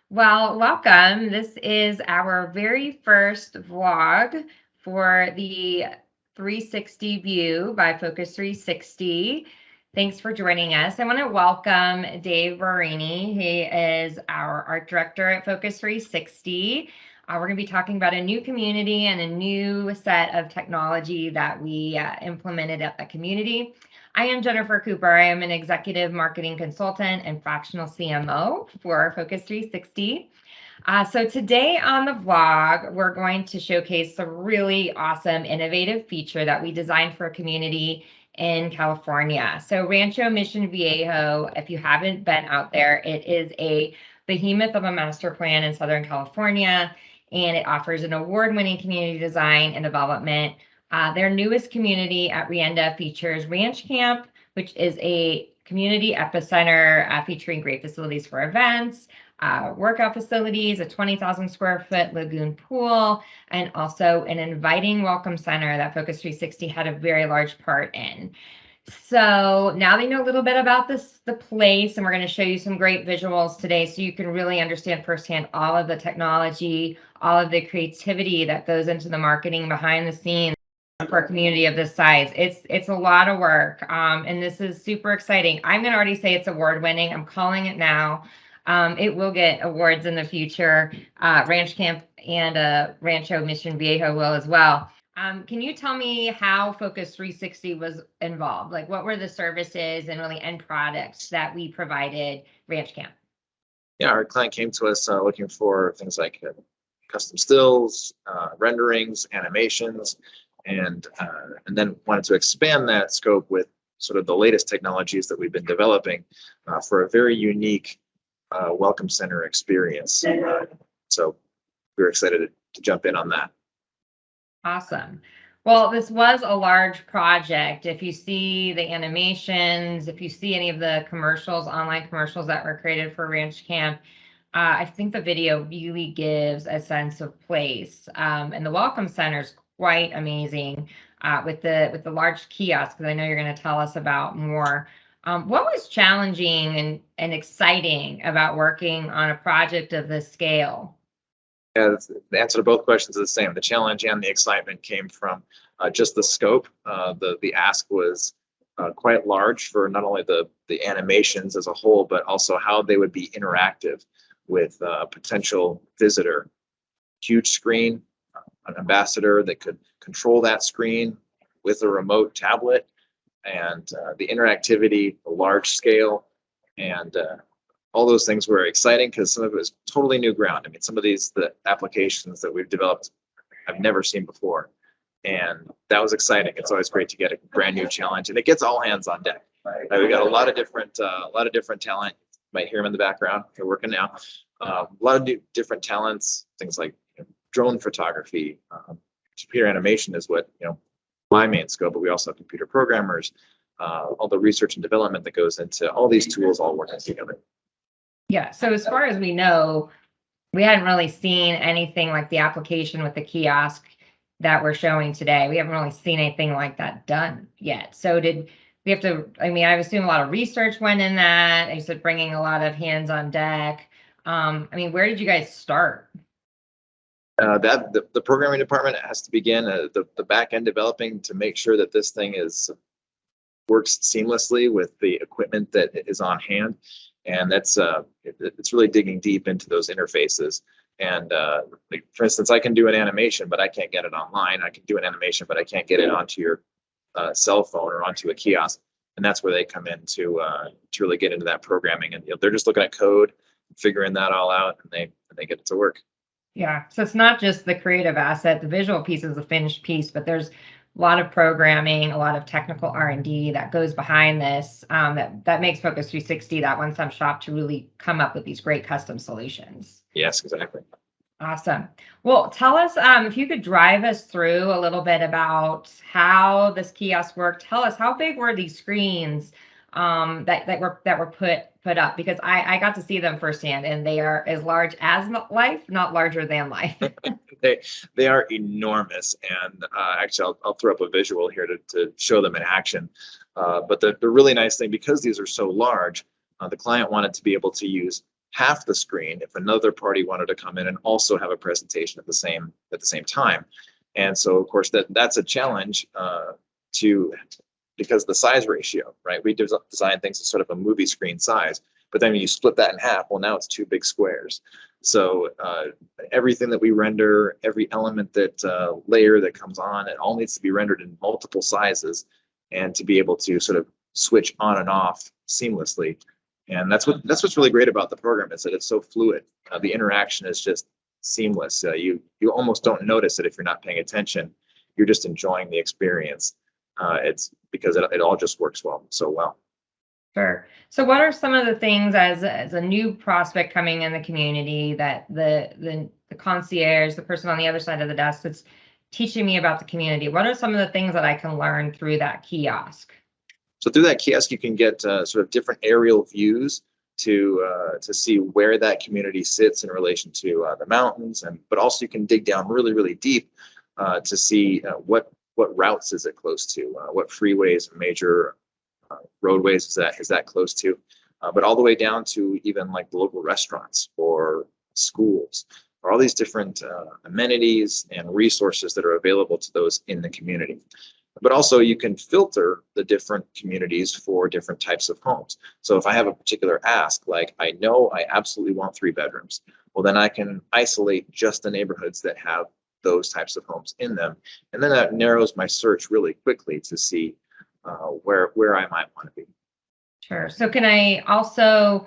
Well, welcome. This is our very first vlog for the 360 View by Focus 360. Thanks for joining us. I want to welcome Dave Barini. He is our art director at Focus 360. We're going to be talking about a new community and a new set of technology that we implemented at the community. I am Jennifer Cooper. I am an executive marketing consultant and fractional CMO for Focus 360. So today on the vlog, we're going to showcase a really awesome, innovative feature that we designed for a community in California. So Rancho Mission Viejo, if you haven't been out there, it is a behemoth of a master plan in Southern California, and it offers an award-winning community design and development. Their newest community at Rienda features Ranch Camp, which is a community epicenter featuring great facilities for events, workout facilities, a 20,000 square foot lagoon pool, and also an inviting welcome center that Focus 360 had a very large part in. So now that you know a little bit about the place, and we're going to show you some great visuals today so you can really understand firsthand all of the technology, all of the creativity that goes into the marketing behind the scenes for a community of this size. It's a lot of work, and this is super exciting. I'm going to already say it's award winning. I'm calling it now. It will get awards in the future. Ranch Camp and Rancho Mission Viejo will as well. Can you tell me how Focus 360 was involved? Like, what were the services and really end products that we provided Ranch Camp? Yeah, our client came to us looking for things like custom stills, renderings, animations, and then wanted to expand that scope with sort of the latest technologies that we've been developing for a very unique welcome center experience. So we were excited to jump in on that. Awesome. Well, this was a large project. If you see the animations, if you see any of the commercials, online commercials that were created for Ranch Camp, I think the video really gives a sense of place. And the Welcome Center is quite amazing with the large kiosk, because I know you're going to tell us about more. What was challenging and exciting about working on a project of this scale? Yeah, the answer to both questions is the same. The challenge and the excitement came from just the scope. The ask was quite large for not only the animations as a whole, but also how they would be interactive with a potential visitor. Huge screen, an ambassador that could control that screen with a remote tablet, and the interactivity, the large scale, and all those things were exciting because some of it was totally new ground. I mean, some of the applications that we've developed I've never seen before, and that was exciting. It's always great to get a brand new challenge, and it gets all hands on deck. We've got a lot of different talent. You might hear them in the background. They're working now. A lot of new different talents, things like drone photography, computer animation is what my main scope, but we also have computer programmers, all the research and development that goes into all these tools all working together. Yeah, so as far as we know, we hadn't really seen anything like the application with the kiosk that we're showing today. We haven't really seen anything like that done yet. So did we have to, I mean, I assume a lot of research went in that. You said bringing a lot of hands on deck. I mean, where did you guys start? The programming department has to begin the back end developing to make sure that this thing works seamlessly with the equipment that is on hand, and that's it's really digging deep into those interfaces. And like, for instance, I can do an animation, but I can't get it online. I can do an animation, but I can't get it onto your cell phone or onto a kiosk. And that's where they come in to really get into that programming. And they're just looking at code, figuring that all out, and they get it to work. Yeah, so it's not just the creative asset. The visual piece is the finished piece, but there's a lot of programming, a lot of technical R&D that goes behind this, that makes Focus 360 that one-stop shop to really come up with these great custom solutions. Yes, exactly. Awesome. Well, tell us, if you could drive us through a little bit about how this kiosk worked. Tell us, how big were these screens that were put up? Because I got to see them firsthand, and they are as large as life, not larger than life. They are enormous, and actually I'll throw up a visual here to show them in action. But the really nice thing, because these are so large, the client wanted to be able to use half the screen if another party wanted to come in and also have a presentation at the same time. And so, of course, that's a challenge to because the size ratio, right? We design things as sort of a movie screen size, but then when you split that in half, well, now it's two big squares. So everything that we render, every element that layer that comes on, it all needs to be rendered in multiple sizes, and to be able to sort of switch on and off seamlessly. And that's what's really great about the program, is that it's so fluid. The interaction is just seamless. You almost don't notice it if you're not paying attention. You're just enjoying the experience. It's because it all just works so well. Sure. So what are some of the things as a new prospect coming in the community that the concierge, the person on the other side of the desk that's teaching me about the community, what are some of the things that I can learn through that kiosk? So through that kiosk, you can get sort of different aerial views to see where that community sits in relation to the mountains, but also you can dig down really deep to see what routes is it close to, what freeways and major roadways is that close to, but all the way down to even like the local restaurants or schools, or all these different amenities and resources that are available to those in the community. But also you can filter the different communities for different types of homes. So if I have a particular ask, like I know I absolutely want 3 bedrooms, well, then I can isolate just the neighborhoods that have those types of homes in them. And then that narrows my search really quickly to see where I might want to be. Sure. So can I also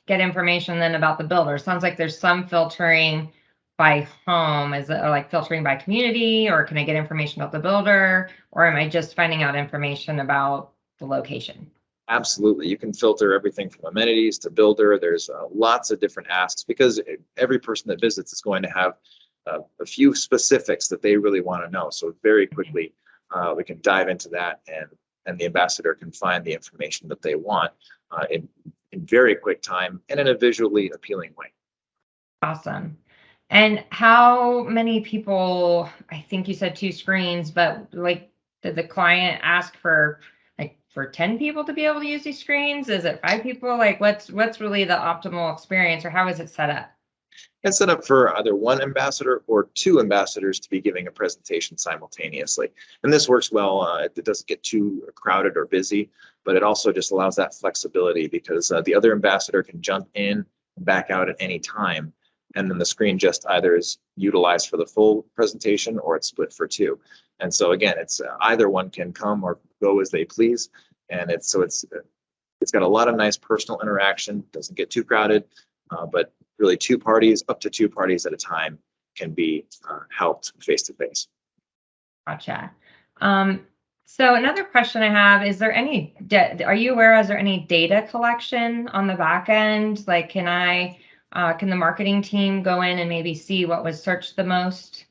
get information then about the builder? Sounds like there's some filtering by home. Is it like filtering by community, or can I get information about the builder, or am I just finding out information about the location? Absolutely. You can filter everything from amenities to builder. There's lots of different asks, because every person that visits is going to have a few specifics that they really want to know. So very quickly, we can dive into that, and the ambassador can find the information that they want in very quick time and in a visually appealing way. Awesome. And how many people, I think you said 2 screens, but like, did the client ask for like for 10 people to be able to use these screens? Is it 5 people? Like what's really the optimal experience, or how is it set up? It's set up for either one ambassador or 2 ambassadors to be giving a presentation simultaneously. And this works well. It doesn't get too crowded or busy, but it also just allows that flexibility, because the other ambassador can jump in and back out at any time. And then the screen just either is utilized for the full presentation or it's split for 2. And so again, it's either one can come or go as they please. And it's got a lot of nice personal interaction, doesn't get too crowded, but really 2 parties, up to 2 parties at a time, can be helped face to face. Gotcha. So another question I have, is there any, are you aware, is there any data collection on the back end? Like, can the marketing team go in and maybe see what was searched the most?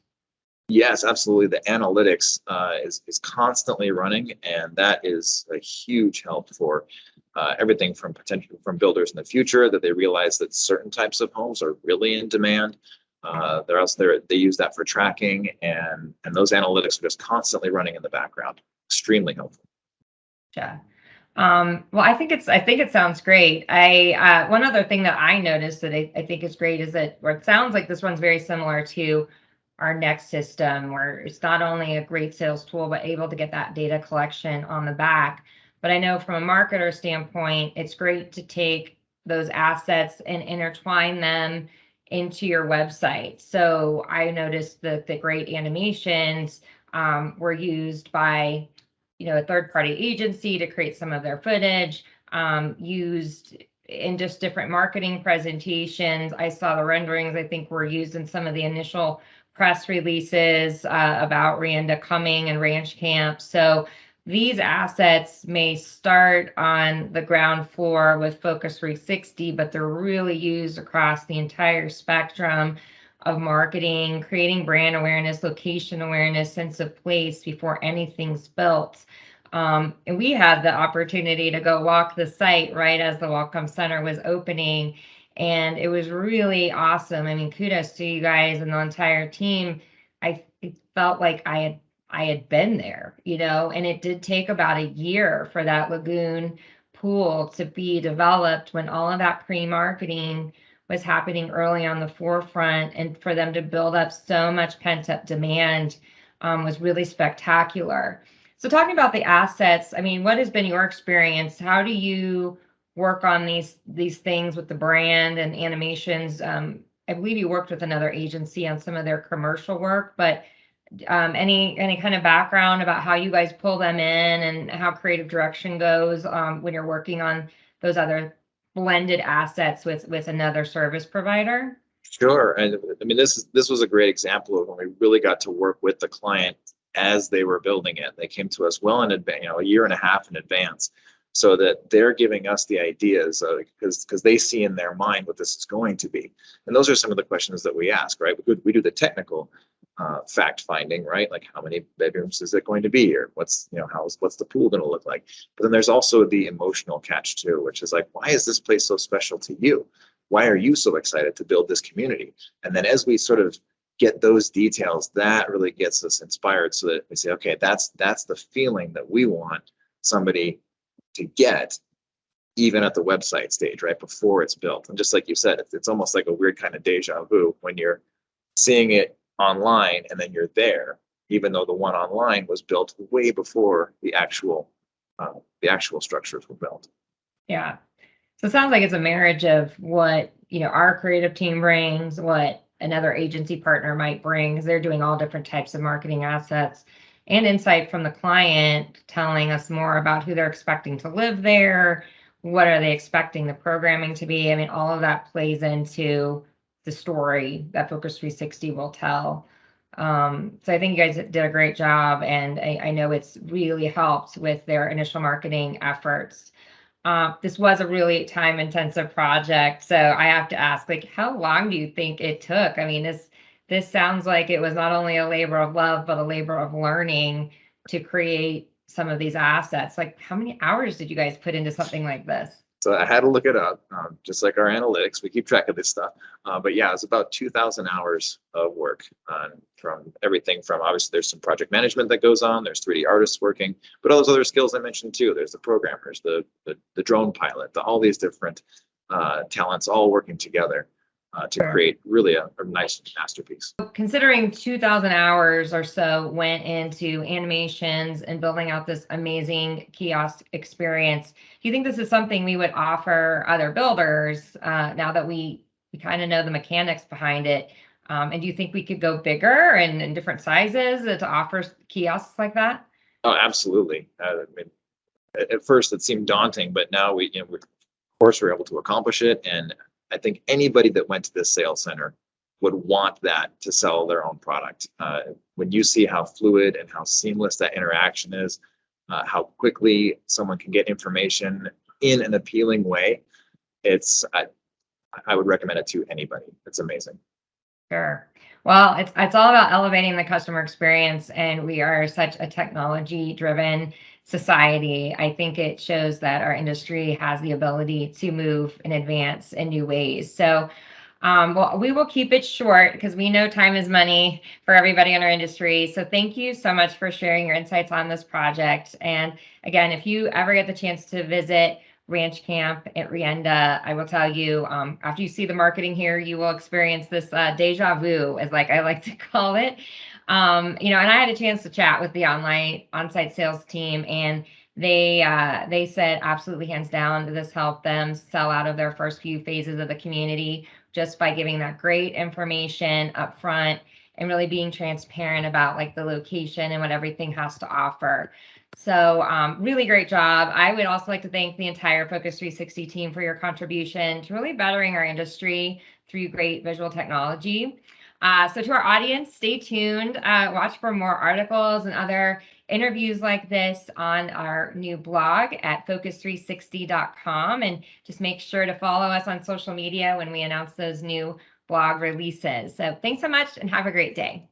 Yes, absolutely. The analytics is constantly running, and that is a huge help for everything from builders in the future, that they realize that certain types of homes are really in demand. They use that for tracking, and those analytics are just constantly running in the background. Extremely helpful. Yeah. Well, I think it sounds great. One other thing that I noticed that I think is great is that, or it sounds like this one's very similar to our next system, where it's not only a great sales tool, but able to get that data collection on the back. But I know from a marketer standpoint, it's great to take those assets and intertwine them into your website. So I noticed that the great animations were used by a third party agency to create some of their footage, used in just different marketing presentations. I saw the renderings, I think, were used in some of the initial press releases about Rienda coming and ranch camp. So these assets may start on the ground floor with Focus 360, but they're really used across the entire spectrum of marketing, creating brand awareness, location awareness, sense of place before anything's built. And we had the opportunity to go walk the site right as the Welcome Center was opening, and it was really awesome. I mean, kudos to you guys and the entire team. It felt like I had been there, and it did take about a year for that lagoon pool to be developed when all of that pre-marketing was happening early on the forefront, and for them to build up so much pent-up demand was really spectacular. So talking about the assets, I mean, what has been your experience? How do you work on these things with the brand and animations? I believe you worked with another agency on some of their commercial work, but any kind of background about how you guys pull them in and how creative direction goes when you're working on those other blended assets with another service provider? Sure. And I mean, this was a great example of when we really got to work with the client as they were building it. They came to us well in advance, a year and a half in advance, so that they're giving us the ideas because they see in their mind what this is going to be. And those are some of the questions that we ask, right? We do the technical fact finding, right? Like how many bedrooms is it going to be here? What's the pool going to look like? But then there's also the emotional catch too, which is like, why is this place so special to you? Why are you so excited to build this community? And then as we sort of get those details, that really gets us inspired so that we say, okay, that's the feeling that we want somebody to get even at the website stage, right? Before it's built. And just like you said, it's almost like a weird kind of deja vu when you're seeing it online and then you're there, even though the one online was built way before the actual structures were built. Yeah. So it sounds like it's a marriage of what, our creative team brings, what another agency partner might bring, because they're doing all different types of marketing assets, and insight from the client telling us more about who they're expecting to live there, what are they expecting the programming to be. I mean, all of that plays into the story that Focus 360 will tell. So I think you guys did a great job, and I know it's really helped with their initial marketing efforts. This was a really time-intensive project, so I have to ask, like, how long do you think it took? I mean, this sounds like it was not only a labor of love, but a labor of learning to create some of these assets. Like, how many hours did you guys put into something like this? So I had to look it up, just like our analytics. We keep track of this stuff. But yeah, it's about 2,000 hours of work from everything from, obviously, there's some project management that goes on. There's 3D artists working, but all those other skills I mentioned too. There's the programmers, the drone pilot, all these different talents all working together to Sure. create really a nice masterpiece. Considering 2,000 hours or so went into animations and building out this amazing kiosk experience, do you think this is something we would offer other builders now that we kind of know the mechanics behind it? And do you think we could go bigger and in different sizes to offer kiosks like that? Oh, absolutely. I mean, at first it seemed daunting, but now of course, we're able to accomplish it. And I think anybody that went to this sales center would want that to sell their own product. When you see how fluid and how seamless that interaction is, how quickly someone can get information in an appealing way, I would recommend it to anybody. It's amazing. Sure. Well, it's all about elevating the customer experience, and we are such a technology-driven society. I think it shows that our industry has the ability to move and advance in new ways. So, well, we will keep it short because we know time is money for everybody in our industry. So thank you so much for sharing your insights on this project. And again, if you ever get the chance to visit Ranch Camp at Rienda, I will tell you, after you see the marketing here, you will experience this deja vu, as like I like to call it. And I had a chance to chat with the on-site sales team, and they said absolutely hands down this helped them sell out of their first few phases of the community just by giving that great information up front and really being transparent about like the location and what everything has to offer. So really great job. I would also like to thank the entire Focus 360 team for your contribution to really bettering our industry through great visual technology. So to our audience, stay tuned. Watch for more articles and other interviews like this on our new blog at focus360.com. And just make sure to follow us on social media when we announce those new blog releases. So thanks so much and have a great day.